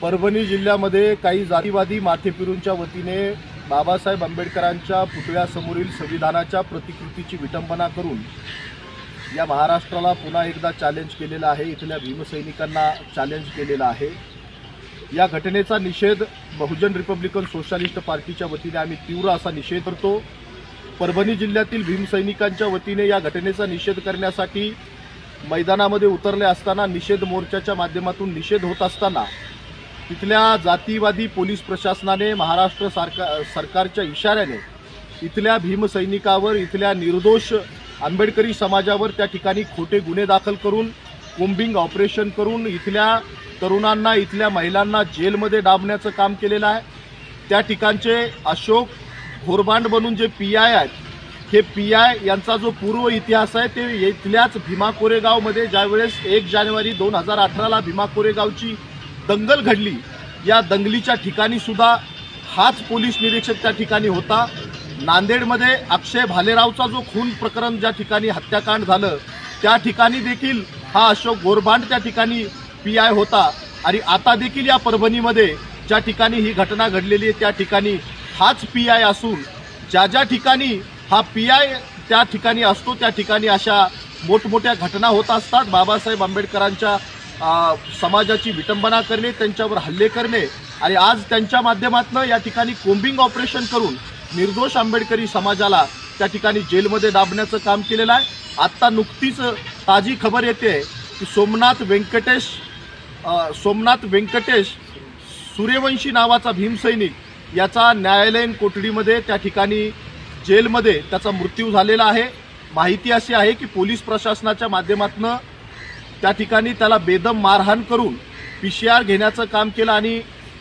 परभणी जिल्ह्यामध्ये काही जातीवादी माथेफिरूंच्या वतीने बाबासाहेब आंबेडकरांच्या पुतळ्यासमोरील संविधानाच्या प्रतिकृतीची विटंबना करून या महाराष्ट्राला पुन्हा एकदा चॅलेंज केलेला आहे। इथल्या भीमसैनिकांना चॅलेंज केलेला आहे। या घटनेचा निषेध बहुजन रिपब्लिकन सोशलिस्ट पार्टीच्या वतीने आम्ही तीव्र असा निषेध करतो। परभणी जिल्ह्यातील भीमसैनिकांच्या वतीने या घटनेचा निषेध करण्यासाठी मैदानामध्ये उतरले असताना निषेध मोर्चाच्या माध्यमातून निषेध होत असताना इथल्या जातीवादी पोलीस प्रशासनाने महाराष्ट्र सरकारच्या इशाऱ्याने इथल्या भीमसैनिकावर इथल्या निर्दोष आंबेडकरी समाजावर त्या ठिकाणी खोटे गुन्हे दाखल करून कोम्बिंग ऑपरेशन करून इथल्या तरुणांना इथल्या महिलांना जेलमध्ये डांबण्याचं काम केलेलं आहे। त्या ठिकाणचे अशोक घोरबांड बनून जे पीआय आहेत, हे पीआय यांचा जो पूर्व इतिहास आहे ते इथल्याच भीमा कोरेगावमध्ये ज्यावेळेस 1 जानेवारी 2018ला भीमा कोरेगावची दंगल घडली, या दंगलीच्या ठिकाणी सुद्धा हाच पोलीस निरीक्षक त्या ठिकाणी होता। नांदेडमध्ये अक्षय भालेरावचा जो खून प्रकरण ज्या ठिकाणी हत्याकांड झालं त्या ठिकाणी देखील हा अशोक घोरबांड त्या ठिकाणी पीआय होता। आणि आता देखील या परभणीमध्ये ज्या ठिकाणी ही घटना घडलेली आहे त्या ठिकाणी हाच पीआय असून ज्या ठिकाणी हा पीआय त्या ठिकाणी असतो त्या ठिकाणी अशा मोठमोठ्या घटना होत असतात। बाबासाहेब आंबेडकरांच्या समाजाची विटंबना करणे, त्यांच्यावर हल्ले करणे आणि आज त्यांच्या माध्यमातून या ठिकाणी कोम्बिंग ऑपरेशन करून निर्दोष आंबेडकरी समाजाला त्या ठिकाणी जेलमध्ये डांबण्याचं काम केलेलं आहे। आत्ता नुकतीच ताजी खबर येते की सोमनाथ व्यंकटेश सूर्यवंशी नावाचा भीमसैनिक याचा न्यायालयीन कोठडीमध्ये त्या ठिकाणी जेलमध्ये त्याचा मृत्यू झालेला आहे। माहिती अशी आहे की पोलीस प्रशासनाच्या माध्यमातून त्या ठिकाणी त्याला बेदम मारहाण करून पीसीआर घेण्याचं काम केलं आणि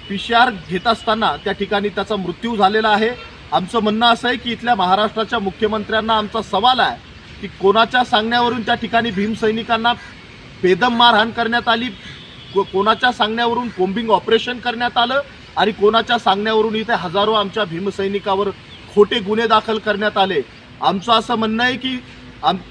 पीसीआर घेत असताना त्या ठिकाणी त्याचा मृत्यू झालेला आहे। आमचं म्हणणं असं आहे की इथल्या महाराष्ट्राच्या मुख्यमंत्र्यांना आमचा सवाल आहे की कोणाच्या सांगण्यावरून त्या ठिकाणी भीमसैनिकांना बेदम मारहाण करण्यात आली, कोणाच्या सांगण्यावरून कोम्बिंग ऑपरेशन करण्यात आलं आणि कोणाच्या सांगण्यावरून इथे हजारो आमच्या भीमसैनिकावर खोटे गुन्हे दाखल करण्यात आले। आमचं असं म्हणणं आहे की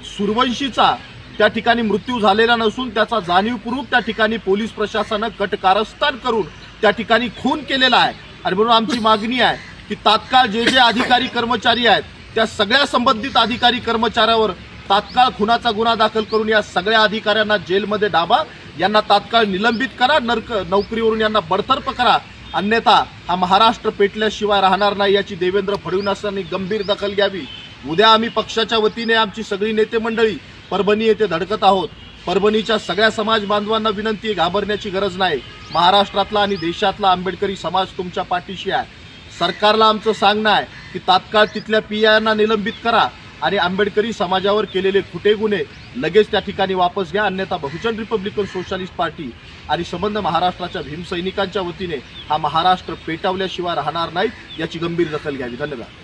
सूर्यवंशीचा त्या ठिकाणी मृत्यू झालेला नसून त्याचा जाणीवपूर्वक त्या ठिकाणी पोलीस प्रशासनानं कटकारस्थान करून त्या ठिकाणी खून केलेला आहे। आणि म्हणून आमची मागणी आहे की तात्काळ जे अधिकारी कर्मचारी आहेत त्या सगळ्या संबंधित अधिकारी कर्मचाऱ्यावर तात्काळ खुनाचा गुन्हा दाखल करून या सगळ्या अधिकाऱ्यांना जेलमध्ये डांबा, यांना तात्काळ निलंबित करा, नोकरीवरून यांना बडतर्फ करा, अन्यथा हा महाराष्ट्र पेटल्याशिवाय राहणार नाही याची देवेंद्र फडणवीसांनी गंभीर दखल घ्यावी। उद्या आम्ही पक्षाच्या वतीने आमची सगळी नेते मंडळी परभणी येथे धडकत आहोत। परभणीच्या सगळ्या समाज बांधवांना विनंती आहे, घाबरण्याची गरज नाही। महाराष्ट्रातला आणि देशातला आंबेडकरी समाज तुमच्या पाठीशी आहे। सरकारला आमचं सांगणं आहे की तात्काळ तिथल्या पीआयना निलंबित करा आणि आंबेडकरी समाजावर केलेले खोटे गुन्हे लगेच त्या ठिकाणी वापस घ्या, अन्यथा बहुजन रिपब्लिकन सोशलिस्ट पार्टी आणि संबंध महाराष्ट्राच्या भीमसैनिकांच्या वतीने हा महाराष्ट्र पेटवल्याशिवाय राहणार नाही याची गंभीर दखल घ्यावी। धन्यवाद।